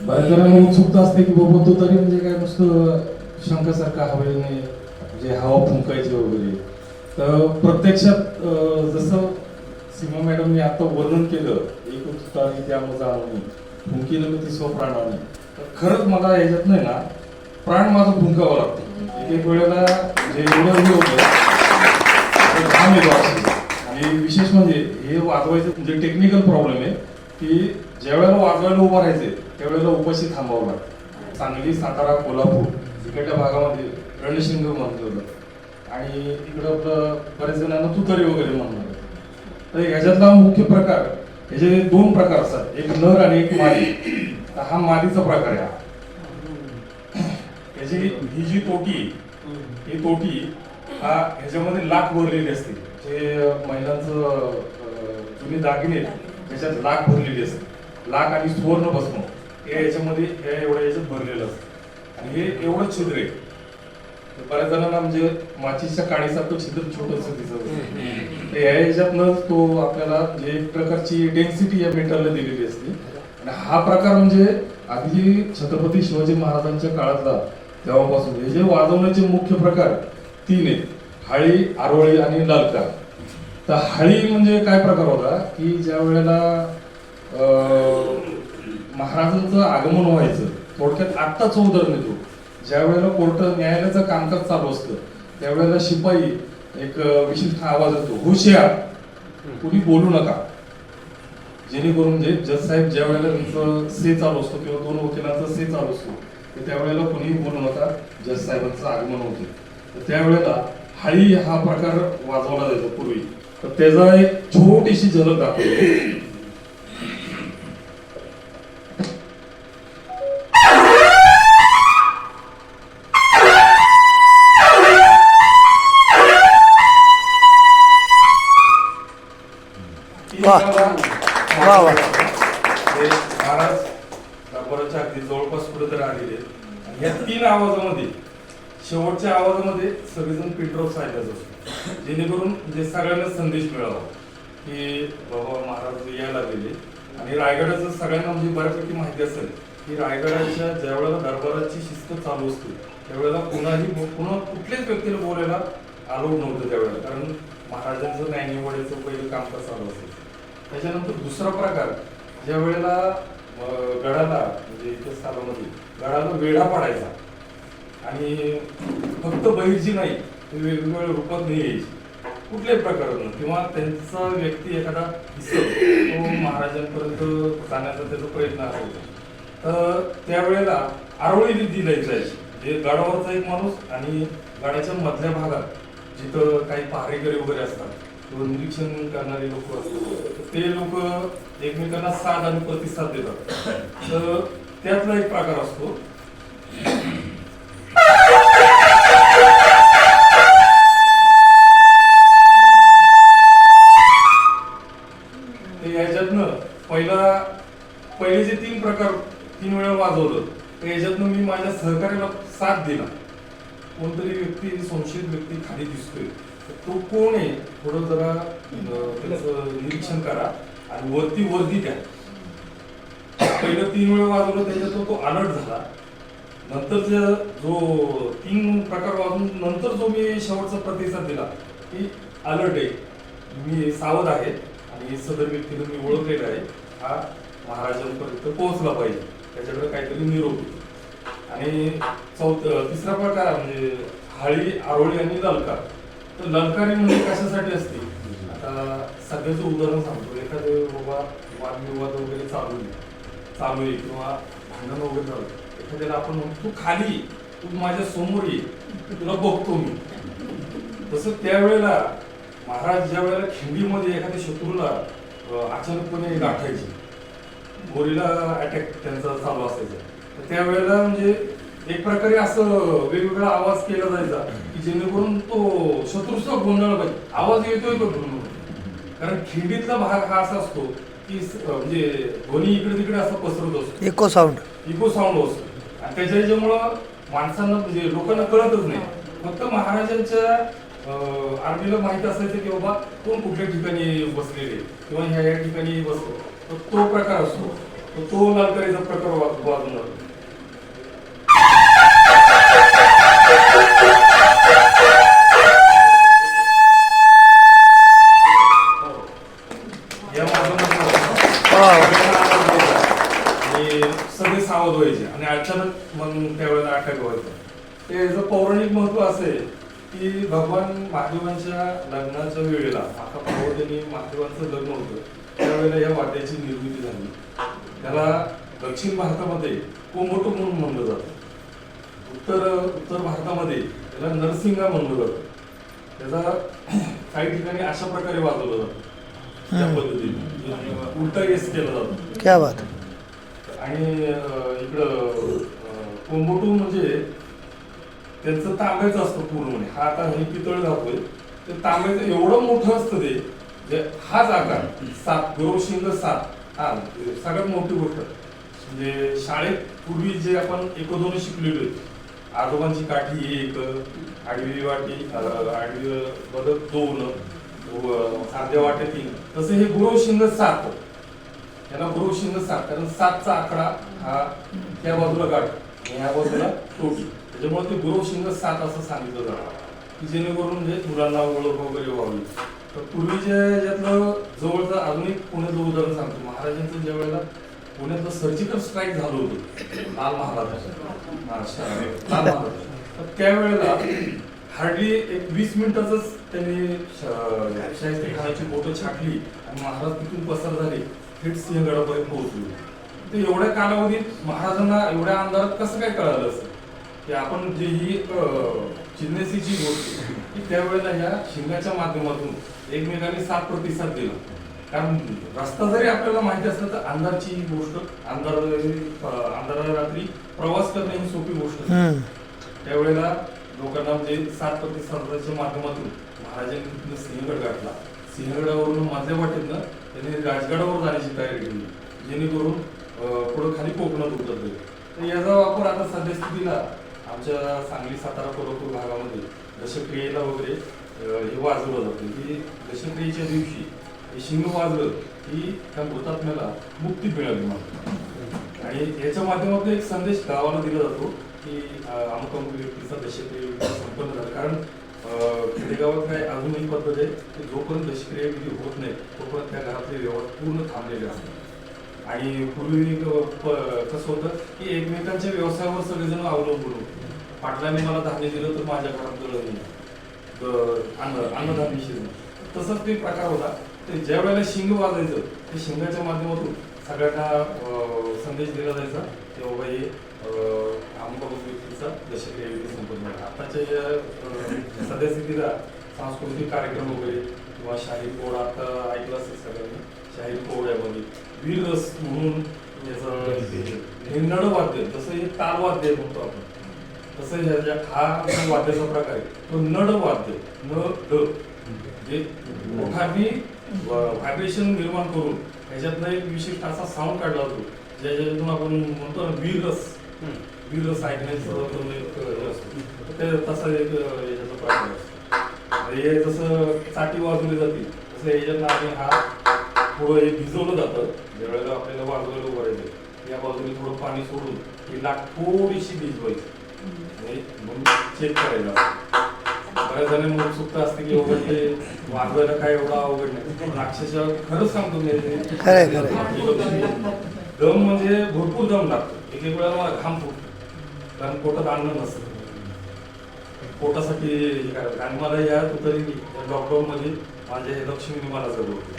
बऱ्याच जणांना उत्सुकता असते की बाबा तो तरी म्हणजे काय नुसतं शंखासारखा हवेने म्हणजे हवा फुंकायची वगैरे. तर प्रत्यक्षात जसं सीमा मॅडमने आता वर्णन केलं, एक उत्सुकता आणि त्यामध्ये जाणवणी फुंकीनं मी ती स्वप्राणाने, तर खरंच मला याच्यात नाही ना प्राण माझं फुंकावं लागतं एक एक वेळेला. जे एवढं हे होतं घाम येतो अक्षरशः. आणि विशेष म्हणजे हे वाजवायचं म्हणजे टेक्निकल प्रॉब्लेम आहे की ज्या वेळेला वाजवायला उभं राहायचे त्यावेळेला उपाशी थांबावं लागतं. सांगली, सातारा, कोल्हापूर इकडच्या भागामध्ये रणशिंग म्हणलं जातं आणि इकडं आपलं बरेच जणांना तुतारी वगैरे म्हणणार. तर ह्याच्यातला मुख्य प्रकार, ह्याचे दोन प्रकार असतात, एक नर आणि एक मादी. तर हा मादीचा प्रकार आहे. ह्याची ही जी तोटी, ही तोटी हा ह्याच्यामध्ये लाख भरलेली असते. जे महिलांचं जुने दागिने त्याच्यात लाख भरलेली असते. लाख आणि सुवर्ण भस्म हे याच्यामध्ये एवढ्या याच्यात भरलेलं असतं आणि हे एवढं छिद्र आहे. बऱ्याच जणांना म्हणजे माचीच्या काडीसारखं छिद्र छोटस दिसत. या ह्याच्यातनं तो आपल्याला जे एक प्रकारची डेन्सिटी या मेटलला दिलेली असते. आणि हा प्रकार म्हणजे आधी छत्रपती शिवाजी महाराजांच्या काळातला तेव्हापासून हे जे वाजवण्याचे मुख्य प्रकार तीन आहेत, हाळी, आरोळी आणि लालकार. तर हाळी म्हणजे काय प्रकार होता की ज्या वेळेला महाराजांचं आगमन व्हायचं, थोडक्यात आत्ताच उदाहरण देतो, ज्या वेळेला कोर्ट न्यायालयाचं कामकाज चालू असतं त्यावेळेला शिपाई एक विशिष्ट आवाज येतो, हुशियार, कुणी बोलू नका. जेणेकरून म्हणजे जज साहेब ज्या वेळेला त्यांचं से चालू असतो किंवा दोन वकिलांचा से चालू असतो तर त्यावेळेला कुणीही बोलू नका, जज साहेबांचं आगमन होते. तर त्यावेळेला हाळी हा प्रकार वाजवला जायचा पूर्वी. तर त्याचा एक छोटीशी झलक दाखवली. महाराज दरबाराच्या अगदी जवळपास कुठेतरी आलेले. या तीन आवाजामध्ये शेवटच्या आवाजामध्ये सगळेजण पिंटरॉप सायलाच असतो, जेणेकरून म्हणजे सगळ्यांना संदेश मिळावा की बाबा महाराज यायला लागलेले. आणि रायगडाचं सगळ्यांना म्हणजे बऱ्यापैकी माहिती असेल की रायगडाच्या ज्या वेळेला दरबाराची शिस्त चालू असते त्यावेळेला कुठल्याच व्यक्तीला बोलायला अलाउड नव्हतं त्यावेळेला, कारण महाराजांचं न्यायनिवाड्याचं पहिलं कामकाज चालू असेल. त्याच्यानंतर दुसरा प्रकार, ज्या वेळेला गडाला म्हणजे इथं स्थानामध्ये गडाला वेढा पाडायचा आणि फक्त बहिर्जी नाही, वेगवेगळ्या रूपात नाही यायची कुठल्याही प्रकारानं, किंवा त्यांचा व्यक्ती एखादा दिसत तो महाराजांपर्यंत जाण्याचा त्याचा प्रयत्न असायचा. तर त्यावेळेला आरोळी दिली जायची, जे गडावरचा एक माणूस आणि गडाच्या मधल्या भागात जिथं काही पहारेकरी वगैरे असतात किंवा निरीक्षण करणारे लोक असतात ते लोक एकमेकांना साथ आणि प्रतिसाद देतात. तर त्यातला एक प्रकार असतो याच्यातनं पहिले जे तीन प्रकार 3 वेळा वाजवलं तर याच्यातनं मी माझ्या सहकार्याला साथ दिला. कोणतरी व्यक्ती, संशयित व्यक्ती खाली दिसतोय, तो कोण आहे थोडं जरा त्याचं निरीक्षण करा आणि वरती वर्दी द्या. पहिलं 3 वेळा वाजवलं त्याच्यात तो अलर्ट झाला. नंतर जो 3 प्रकार वाजून नंतर जो मी शेवटचा प्रतिसाद दिला की अलर्ट आहे, मी सावध आहे आणि सदर व्यक्तीला मी ओळखलेला आहे, हा महाराजांपर्यंत पोहोचला पाहिजे, त्याच्याकडे काहीतरी निरोप. आणि तिसरा प्रकार म्हणजे हाळी, आरोळी आणि ललकार. तर ललकारी म्हणजे कशासाठी असते, आता सध्याचं उदाहरण सांगतो. एखादे बाबा वादविवाद वगैरे चालू आहे किंवा भांडण वगैरे झालं, एखाद्याला आपण म्हणतो तू खाली, तू माझ्या समोर ये, तुला बघतो मी. तसं त्यावेळेला महाराज ज्या वेळेला खिंडीमध्ये एखाद्या शत्रूला अचानकपणे गाठायचे, गोरीला अटॅक त्यांचा चालू असायचा, तर त्यावेळेला म्हणजे एक प्रकारे असं वेगवेगळा आवाज केला जायचा की जेणेकरून तो शत्रूचा गोंधळ पाहिजे, आवाज येतोय का पूर्ण. कारण खिंडीतला भाग हा असा असतो की म्हणजे ध्वनी इकडे तिकडे असं पसरत असतो, इको साऊंड असतो. आणि त्याच्यामुळं माणसांना म्हणजे लोकांना कळतच नाही. फक्त महाराजांच्या आर्मीला माहित असायचं की बाबा कोण कुठल्या ठिकाणी बसलेले किंवा ह्या ठिकाणी बसतो, तर तो प्रकार असतो. तर तो लालकरीचा प्रकार वाजून जातो. या आणि सगळे सावध व्हायचे आणि अचानक मग त्यावेळेला अटॅक व्हायचा. ते याचं पौराणिक महत्व असं आहे की भगवान महादेवांच्या लग्नाच्या वेळेला आता पार्वतीने महादेवांचं लग्न होतं त्यावेळेला या वाद्याची निर्मिती झाली. त्याला दक्षिण भारतामध्ये कोंबोटो म्हणून म्हणलं जातं. उत्तर भारतामध्ये त्याला नरसिंगा म्हणलं जातं. त्याचा काही ठिकाणी अशा प्रकारे वाजवलं जातं त्या पद्धतीने उलटा येस केला जातो. क्या बात. आणि इकडं कोंबोटो म्हणजे त्यांचं तांब्याचं असतं पूर्णपणे. हा आता हे पितळ घातोय ते तांब्याचं एवढं मोठं असतं ते जे हाच आकार 7 गुरुशिंग 7 हा सगळ्यात मोठी गोष्ट. म्हणजे शाळेत पूर्वी जे आपण एकोदोन शिकलेलो आजोबांची काठी 1 आडवी वाटी आडवी बदक 2 साध्या वाटे 3 तसं हे गुरुशिंग 7 याला गुरुशिंग 7 कारण 7चा आकडा हा त्या बाजूला गाठ आणि ह्या बाजूला टोपी त्याच्यामुळे ते गुरुशिंग 7 असं सांगितलं जातं की जेणेकरून म्हणजे मुलांना ओळख वगैरे व्हावी. तर पूर्वीच्या यातलं जवळचं अजून एक पुण्याचं उदाहरण सांगतो. महाराजांचं ज्या वेळेला पुण्यातलं सर्जिकल स्ट्राईक झालं होतं लाल महाराजांच्या तर त्यावेळेला हार्डली एक 20 मिनिटातच त्यांनी शाहिस्ते खानाची बोटं छाटली आणि महाराज तिथून पसार झाले थेट सिंहगडापर्यंत पोहोचले. तर एवढ्या कालावधीत महाराजांना एवढ्या अंधारात कसं काय कळालं असं की आपण जी ही चिन्नेसीची गोष्ट की त्यावेळेला या शिंगाच्या माध्यमातून एकमेकांनी 7 प्रतिसाद दिला. कारण रस्ता जरी आपल्याला माहिती असलं तर अंधारची गोष्ट अंधार रात्री प्रवास करणे ही सोपी गोष्ट नाही. त्यावेळेला लोकांना म्हणजे 7 प्रतिसादाच्या माध्यमातून महाराजांनी तिथनं सिंहगड गाठला. सिंहगडावरून मधल्या वाटेतनं त्यांनी राजगडावर जाण्याची तयारी केली जेणेकरून पुढे खाली कोकणात उतरले. तर याचा वापर आता सद्यस्थितीला आमच्या सांगली सातारा कोल्हापूर भागामध्ये दशक्रियेला वगैरे हे वाजवलं जातं की दशक्रियेच्या दिवशी हे शिंग वाजलं की त्या हुतात्म्याला मुक्ती मिळाली म्हणून. आणि याच्या माध्यमातून एक संदेश गावाला दिला जातो की अमुक अमुक व्यक्तीचा दशक्रिया संपन्न झाला. कारण खेडेगावात काय अजूनही पद्धत आहे की जोपर्यंत दशक्रिया विधी होत नाही तोपर्यंत त्या घरातले व्यवहार पूर्ण थांबलेले असतात. आणि पूर्वी कसं होतं की एकमेकांच्या व्यवसायावर सगळेजण अवलंबून होते. पाटलांनी मला धान्य दिलं तर माझ्या घरात अन्नधान्य शिजलं तसंच ते प्रकार होता. ते ज्या वेळेला शिंग वाजायचं ते शिंगाच्या माध्यमातून सगळ्यांना संदेश दिला जायचा की बाबा हे अमुक व्यक्तीचा दशक्रिया विधी संपन्न झाला. आताच्या सद्यस्थितीला सांस्कृतिक कार्यक्रम वगैरे किंवा शाही कोड आता ऐकलं असेल सगळ्यांनी शाही कोड्यामध्ये वीररस म्हणून हे नडवाद्य जसं हे तालवाद्य म्हणतो आपण तसं हा वाद्याचा प्रकार आहे तो नडवाद्य जे मोठाबी व्हायब्रेशन निर्माण करून ह्याच्यातनं एक विशिष्ट असा साऊंड काढला जातो ज्याच्यातून आपण म्हणतो ना वीररस ऐकण्याचं तसा एक याच्याचा प्रकार असतो. हे जसं चाटी वाजवली जाते तसं याच्यातनं आम्ही हा थोडं हे भिजवलं जातं. ज्या वेळेला आपल्याला वाजवायला उभारायचं या बाजूने थोडं पाणी सोडून ही लाट थोडीशी भिजवायची आणि मग चेक करायला. बऱ्याच जणांना उत्सुकता असते की बाबा हे वाजवायला काय एवढं अवघड नाही पण अक्षरशः खरंच सांगतो मी दम म्हणजे भरपूर दम लागतो. एक वेळेला मला घाम फुटतो कारण पोटात अन्न नसतं पोटासाठी हे करायचं. आणि मला या तरी लॉकडाऊन मध्ये माझ्या हे लक्ष्मीने मला जगवलं.